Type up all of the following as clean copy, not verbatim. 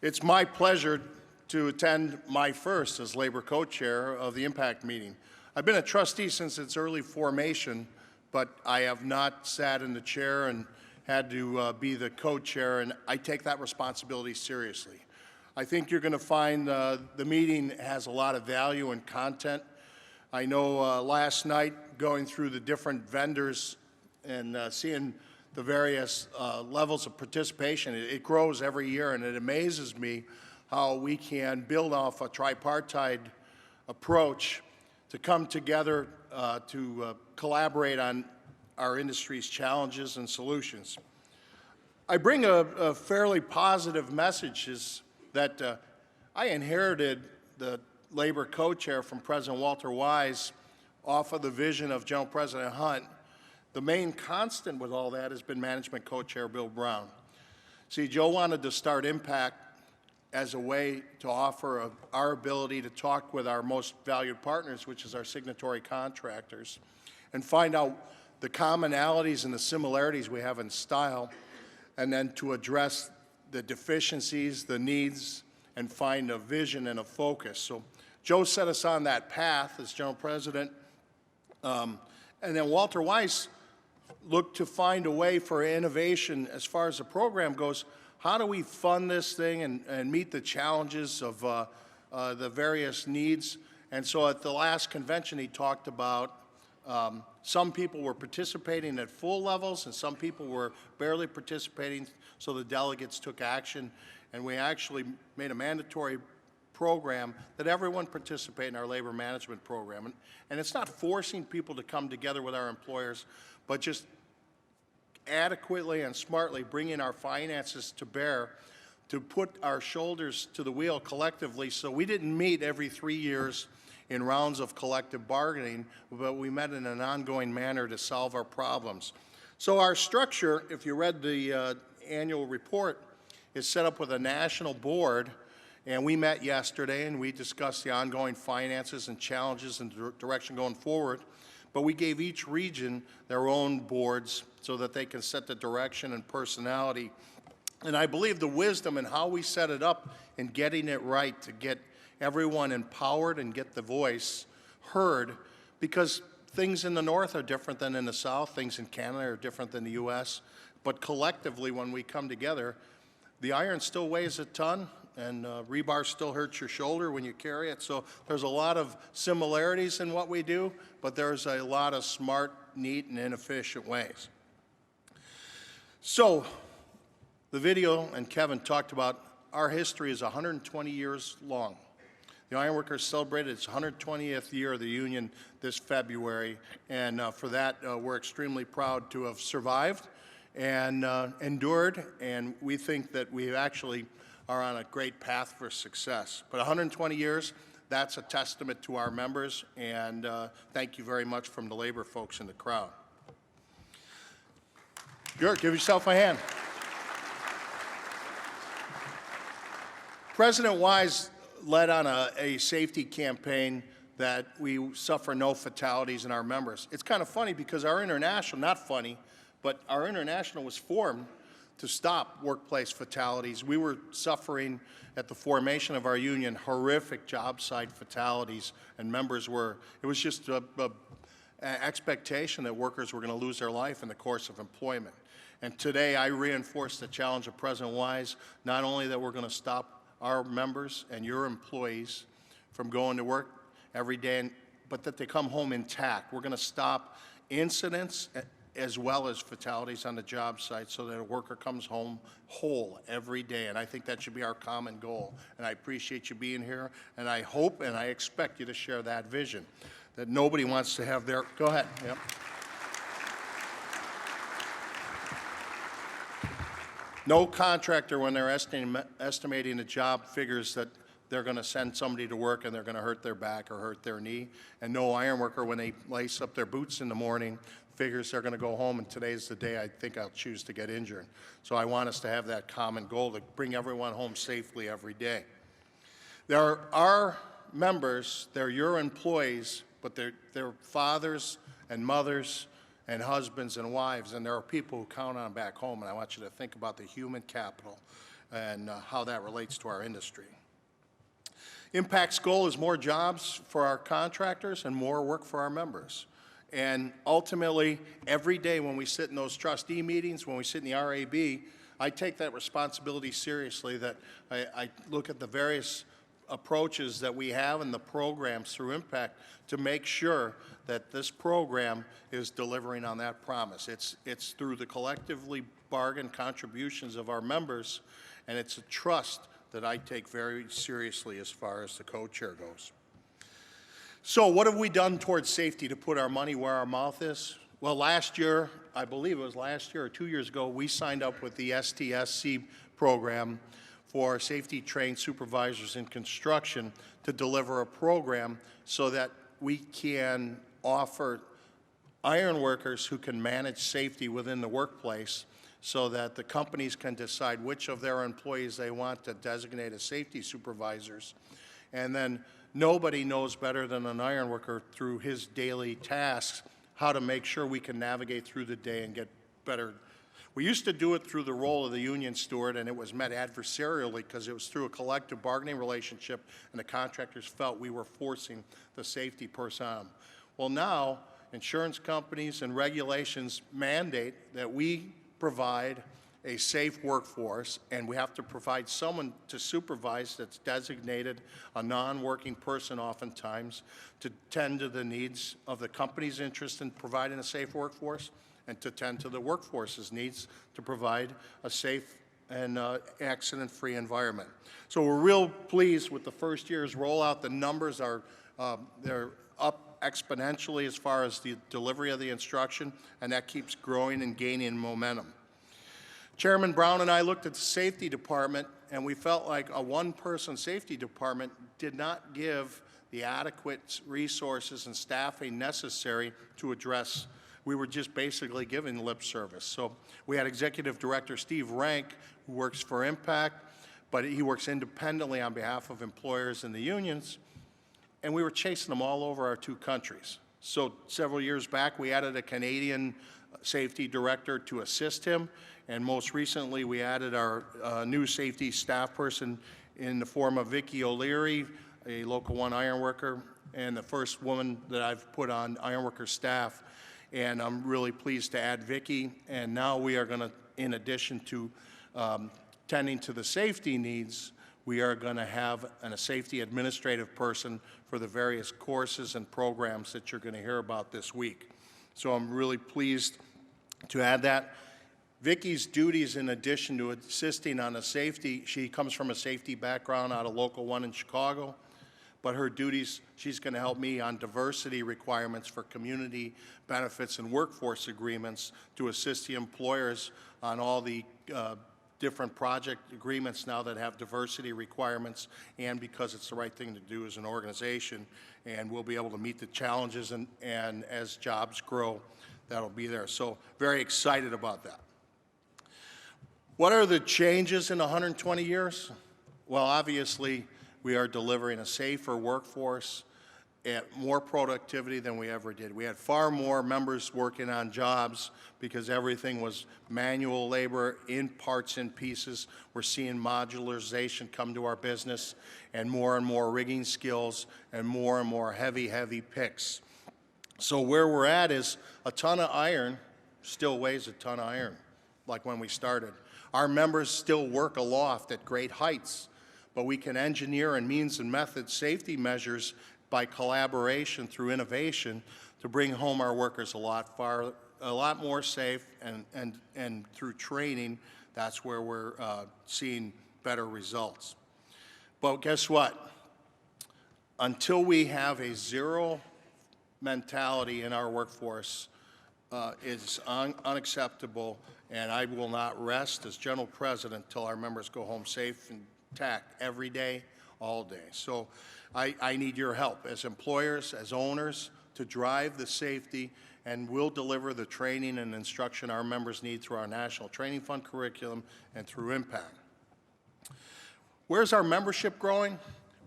It's my pleasure to attend my first as Labor Co-Chair of the Impact meeting. I've been a trustee since its early formation, but I have not sat in the chair and had to be the co-chair, and I take that responsibility seriously. I think you're going to find the meeting has a lot of value and content. I know last night, going through the different vendors and seeing the various levels of participation, it grows every year, and it amazes me how we can build off a tripartite approach to come together to collaborate on our industry's challenges and solutions. I bring a fairly positive message is that I inherited the Labor co-chair from President Walter Wise off of the vision of General President Hunt. The main constant with all that has been management co-chair Bill Brown. See, Joe wanted to start Impact as a way to offer our ability to talk with our most valued partners, which is our signatory contractors, and find out the commonalities and the similarities we have in style, and then to address the deficiencies, the needs, and find a vision and a focus. So Joe set us on that path as General President, and then Walter Wise looked to find a way for innovation as far as the program goes. How do we fund this thing and meet the challenges of the various needs? And so at the last convention, he talked about some people were participating at full levels and some people were barely participating, so the delegates took action, and we actually made a mandatory program that everyone participate in our labor management program. And it's not forcing people to come together with our employers, but just adequately and smartly bringing our finances to bear to put our shoulders to the wheel collectively. So we didn't meet every 3 years in rounds of collective bargaining, but we met in an ongoing manner to solve our problems. So our structure, if you read the annual report, is set up with a national board, and we met yesterday and we discussed the ongoing finances and challenges and direction going forward. But we gave each region their own boards so that they can set the direction and personality. And I believe the wisdom in how we set it up and getting it right to get everyone empowered and get the voice heard, because things in the North are different than in the South, things in Canada are different than the U.S., but collectively when we come together, the iron still weighs a ton, and rebar still hurts your shoulder when you carry it. So there's a lot of similarities in what we do, but there's a lot of smart, neat, and inefficient ways. So the video, and Kevin talked about, our history is 120 years long. The Ironworkers celebrated its 120th year of the union this February, and for that we're extremely proud to have survived and endured, and we think that we actually are on a great path for success. But 120 years, that's a testament to our members, and thank you very much from the labor folks in the crowd. Good, give yourself a hand. President Wise led on a safety campaign that we suffer no fatalities in our members. It's kind of funny because our international, not funny, but our international was formed to stop workplace fatalities. We were suffering at the formation of our union horrific job site fatalities, and members were, it was just an expectation that workers were going to lose their life in the course of employment. And today I reinforce the challenge of President Wise, not only that we're going to stop our members and your employees from going to work every day, but that they come home intact. We're going to stop incidents as well as fatalities on the job site so that a worker comes home whole every day. And I think that should be our common goal. And I appreciate you being here, and I hope and I expect you to share that vision, that nobody wants to have their, go ahead. Yep. No contractor, when they're estimating a job, figures that they're going to send somebody to work and they're going to hurt their back or hurt their knee. And no ironworker, when they lace up their boots in the morning, figures they're going to go home and today's the day I think I'll choose to get injured. So I want us to have that common goal to bring everyone home safely every day. There are our members, they're your employees, but they're fathers and mothers and husbands and wives, and there are people who count on back home, and I want you to think about the human capital and how that relates to our industry. Impact's goal is more jobs for our contractors and more work for our members. And ultimately, every day when we sit in those trustee meetings, when we sit in the RAB, I take that responsibility seriously, that I look at the various approaches that we have and the programs through Impact to make sure that this program is delivering on that promise. It's through the collectively bargained contributions of our members, and it's a trust that I take very seriously as far as the co-chair goes. So what have we done towards safety to put our money where our mouth is? Well, last year, I believe it was last year or 2 years ago, we signed up with the STSC program for safety-trained supervisors in construction to deliver a program so that we can offer iron workers who can manage safety within the workplace so that the companies can decide which of their employees they want to designate as safety supervisors. And then nobody knows better than an iron worker through his daily tasks how to make sure we can navigate through the day and get better. We used to do it through the role of the union steward, and it was met adversarially because it was through a collective bargaining relationship, and the contractors felt we were forcing the safety person on them. Well, now, insurance companies and regulations mandate that we provide a safe workforce, and we have to provide someone to supervise that's designated a non-working person oftentimes to tend to the needs of the company's interest in providing a safe workforce and to tend to the workforce's needs to provide a safe and accident-free environment. So we're real pleased with the first year's rollout. The numbers are they're up exponentially as far as the delivery of the instruction, and that keeps growing and gaining momentum. Chairman Brown and I looked at the safety department, and we felt like a one-person safety department did not give the adequate resources and staffing necessary to address. We were just basically giving lip service. So we had Executive Director Steve Rank, who works for Impact, but he works independently on behalf of employers and the unions, and we were chasing them all over our two countries. So several years back, we added a Canadian safety director to assist him, and most recently we added our new safety staff person in the form of Vicki O'Leary, a Local 1 ironworker, and the first woman that I've put on ironworker staff. And I'm really pleased to add Vicki, and now we are going to, in addition to tending to the safety needs, we are going to have a safety administrative person for the various courses and programs that you're going to hear about this week. So I'm really pleased to add that. Vicki's duties, in addition to assisting on the safety, she comes from a safety background out of Local 1 in Chicago, but her duties, she's going to help me on diversity requirements for community benefits and workforce agreements to assist the employers on all the different project agreements now that have diversity requirements, and because it's the right thing to do as an organization, and we'll be able to meet the challenges, and as jobs grow, that'll be there. So very excited about that. What are the changes in 120 years? Well, obviously, we are delivering a safer workforce at more productivity than we ever did. We had far more members working on jobs because everything was manual labor in parts and pieces. We're seeing modularization come to our business, and more rigging skills and more heavy picks. So where we're at is a ton of iron still weighs a ton of iron, like when we started. Our members still work aloft at great heights, but we can engineer and means and methods safety measures by collaboration through innovation to bring home our workers a lot more safe, and through training, that's where we're seeing better results. But guess what? Until we have a zero mentality in our workforce, is unacceptable, and I will not rest as General President until our members go home safe and intact every day, all day. So I need your help as employers, as owners, to drive the safety, and we'll deliver the training and instruction our members need through our National Training Fund curriculum and through Impact. Where's our membership growing?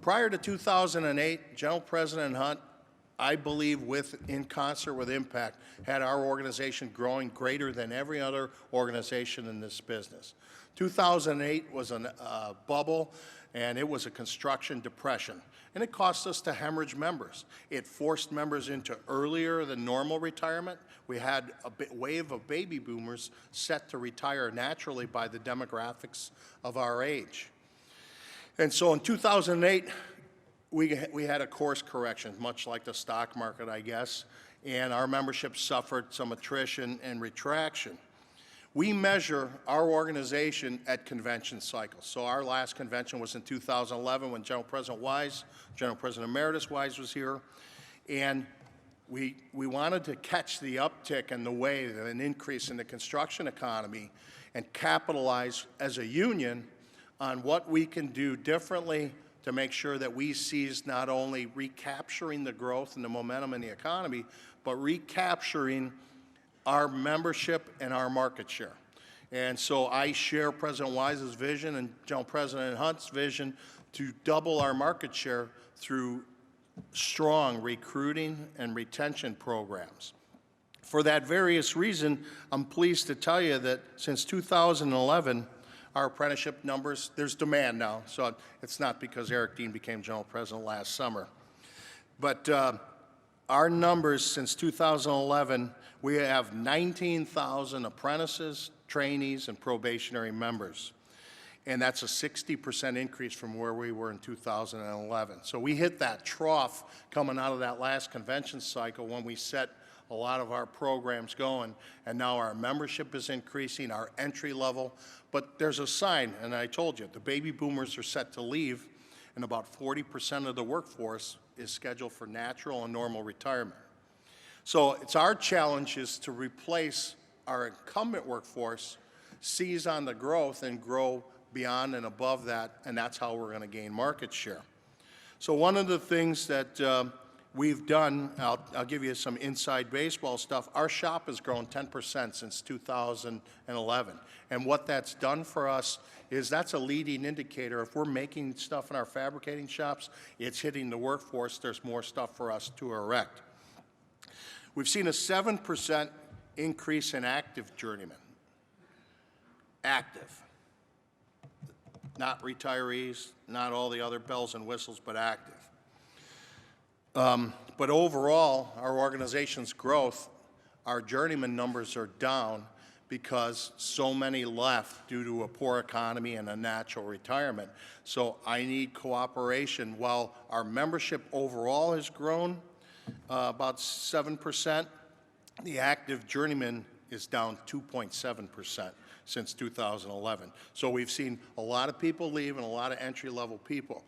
Prior to 2008, General President Hunt, I believe in concert with Impact, had our organization growing greater than every other organization in this business. 2008 was a bubble, and it was a construction depression. And it cost us to hemorrhage members. It forced members into earlier than normal retirement. We had a wave of baby boomers set to retire naturally by the demographics of our age. And so in 2008, we had a course correction, much like the stock market, I guess, and our membership suffered some attrition and retraction. We measure our organization at convention cycles. So our last convention was in 2011 when General President Wise, General President Emeritus Wise was here, and we wanted to catch the uptick and the wave of an increase in the construction economy and capitalize as a union on what we can do differently to make sure that we seize not only recapturing the growth and the momentum in the economy, but recapturing our membership and our market share. And so I share President Wise's vision and General President Hunt's vision to double our market share through strong recruiting and retention programs. For that various reason, I'm pleased to tell you that since 2011, our apprenticeship numbers, there's demand now, so it's not because Eric Dean became General President last summer. But our numbers since 2011, we have 19,000 apprentices, trainees, and probationary members. And that's a 60% increase from where we were in 2011. So we hit that trough coming out of that last convention cycle when we set a lot of our programs going, and now our membership is increasing, our entry level. But there's a sign, and I told you, the baby boomers are set to leave, and about 40% of the workforce is scheduled for natural and normal retirement. So it's our challenge is to replace our incumbent workforce, seize on the growth, and grow beyond and above that, and that's how we're going to gain market share. So one of the things that we've done, I'll give you some inside baseball stuff. Our shop has grown 10% since 2011. And what that's done for us is that's a leading indicator. If we're making stuff in our fabricating shops, it's hitting the workforce. There's more stuff for us to erect. We've seen a 7% increase in active journeymen. Active. Not retirees, not all the other bells and whistles, but active. But overall, our organization's growth, our journeyman numbers are down because so many left due to a poor economy and a natural retirement. So I need cooperation. While our membership overall has grown about 7%, the active journeyman is down 2.7% since 2011. So we've seen a lot of people leave and a lot of entry-level people.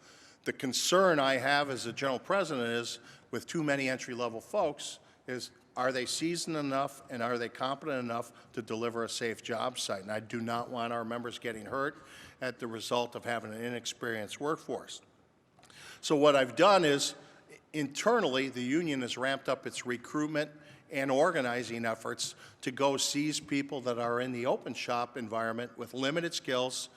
The concern I have as a general president is, with too many entry-level folks, is are they seasoned enough and are they competent enough to deliver a safe job site? And I do not want our members getting hurt at the result of having an inexperienced workforce. So what I've done is, internally, the union has ramped up its recruitment and organizing efforts to go seize people that are in the open shop environment with limited skills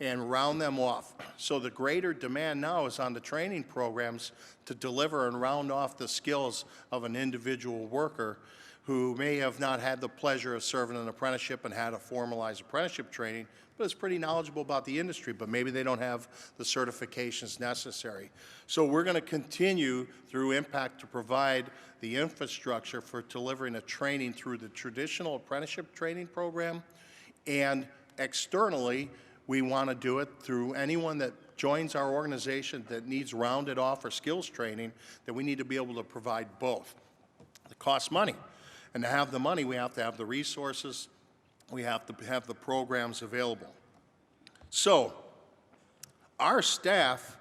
and round them off. So the greater demand now is on the training programs to deliver and round off the skills of an individual worker who may have not had the pleasure of serving an apprenticeship and had a formalized apprenticeship training, but is pretty knowledgeable about the industry, but maybe they don't have the certifications necessary. So we're going to continue through Impact to provide the infrastructure for delivering a training through the traditional apprenticeship training program, and externally, we want to do it through anyone that joins our organization that needs rounded off or skills training, that we need to be able to provide both. It costs money. And to have the money, we have to have the resources, we have to have the programs available. So, our staff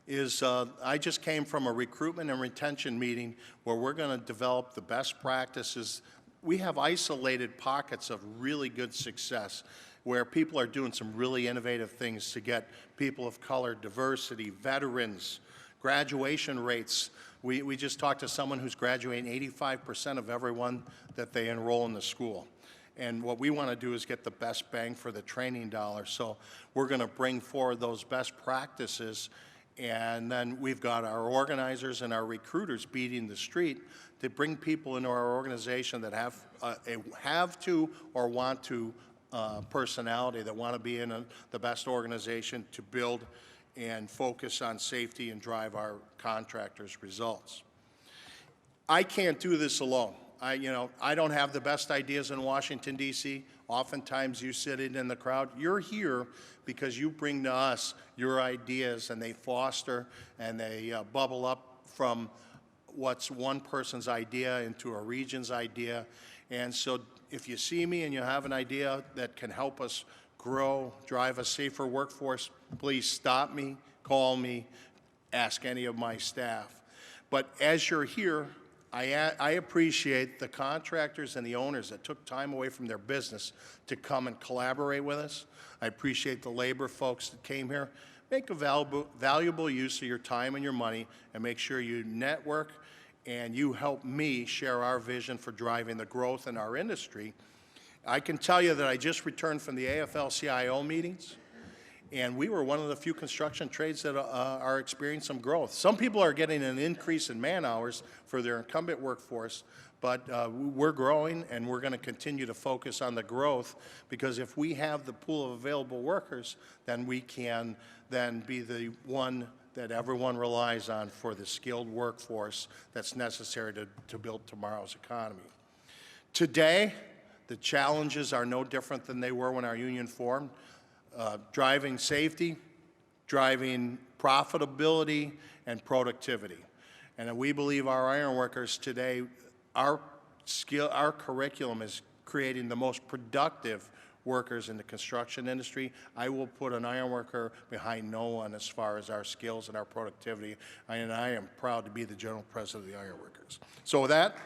is, I just came from a recruitment and retention meeting where we're going to develop the best practices. We have isolated pockets of really good success where people are doing some really innovative things to get people of color, diversity, veterans, graduation rates. We just talked to someone who's graduating 85% of everyone that they enroll in the school. And what we want to do is get the best bang for the training dollar. So we're going to bring forward those best practices, and then we've got our organizers and our recruiters beating the street to bring people into our organization that have to or want to personality that want to be in the best organization to build and focus on safety and drive our contractors' results. I can't do this alone. I don't have the best ideas in Washington, D.C. Oftentimes you sit in the crowd. You're here because you bring to us your ideas, and they foster and they bubble up from what's one person's idea into a region's idea. And so if you see me and you have an idea that can help us grow, drive a safer workforce, please stop me, call me, ask any of my staff. But as you're here, I appreciate the contractors and the owners that took time away from their business to come and collaborate with us. I appreciate the labor folks that came here. Make a valuable use of your time and your money, and make sure you network and you help me share our vision for driving the growth in our industry. I can tell you that I just returned from the AFL-CIO meetings, and we were one of the few construction trades that are experiencing some growth. Some people are getting an increase in man hours for their incumbent workforce, but we're growing, and we're going to continue to focus on the growth, because if we have the pool of available workers, then we can then be the one that everyone relies on for the skilled workforce that's necessary to build tomorrow's economy. Today, the challenges are no different than they were when our union formed. Driving safety, driving profitability, and productivity. And we believe our ironworkers today, our curriculum is creating the most productive workers in the construction industry. I will put an ironworker behind no one as far as our skills and our productivity, and I am proud to be the General President of the Ironworkers. So with that,